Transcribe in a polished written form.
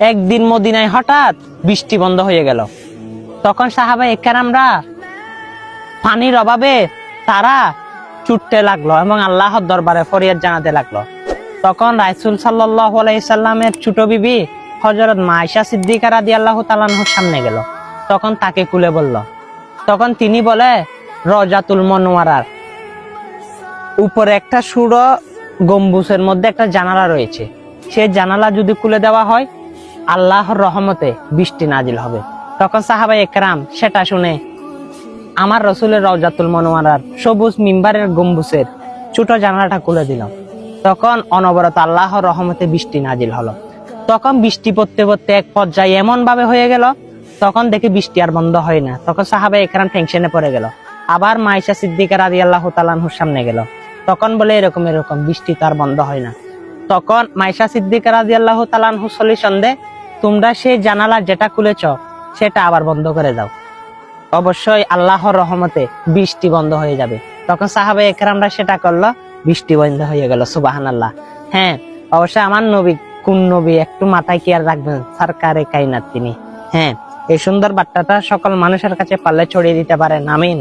একদিন মদিনায় হঠাৎ বৃষ্টি বন্ধ হয়ে গেল। তখন সাহাবায়ে কেরামরা পানির অভাবে তারা ছুটতে লাগলো এবং আল্লাহর দরবারে ফরিয়াদ জানাতে লাগলো। তখন রাসূল সাল্লাল্লাহু আলাইহি সাল্লামের ছোট বিবি হযরত মা আয়েশা সিদ্দিকা রাদিয়াল্লাহু তাআলা আনহার সামনে গেল। তখন তাকে কুলে বলল। তখন তিনি বলে, রওজাতুল মুনাওয়ারার উপরে একটা সূরা গম্বুজের মধ্যে একটা জানালা রয়েছে, সেই জানালা যদি খুলে দেওয়া হয় আল্লাহর রহমতে বৃষ্টি নাজিল হবে। তখন সাহাবায়ে কেরাম সেটা শুনে আমার রাসূলের রওজাতুল মুনাওয়ারার সবুজ মিম্বারের গম্বুজের ছোট জানালাটা খুলে দিল। তখন অনবরত আল্লাহর রহমতে বৃষ্টি নাজিল হলো। তখন বৃষ্টি পড়তে পড়তে এক পর্যায়ে এমন ভাবে হয়ে গেল, তখন দেখি বৃষ্টি আর বন্ধ হয় না। তখন সাহাবায়ে কেরাম টেনশনে পড়ে গেল। আবার মা আয়েশা সিদ্দিকা রাদিয়াল্লাহু তাআলা আনহার সামনে গেল। তখন বলে, এরকম বৃষ্টি তো আর বন্ধ হয় না। তখন মা আয়েশা সিদ্দিকা রাদিয়াল্লাহু তাআলা আনহু সলিউশনে, তোমরা সেই জানালা যেটা খুলেছ সেটা আবার বন্ধ করে দাও, অবশ্যই আল্লাহর রহমতে বৃষ্টি বন্ধ হয়ে যাবে। তখন সাহাবায়ে কেরামরা সেটা করলো, বৃষ্টি বন্ধ হয়ে গেল। সুবহানাল্লাহ। হ্যাঁ, অবশ্যই আমার নবী কোন নবী একটু মাথায় কি আর রাখবেন, সরকারে কায়নাত তিনি। হ্যাঁ, এই সুন্দর বার্তাটা সকল মানুষের কাছে পারলে ছড়িয়ে দিতে পারেন। আমিন।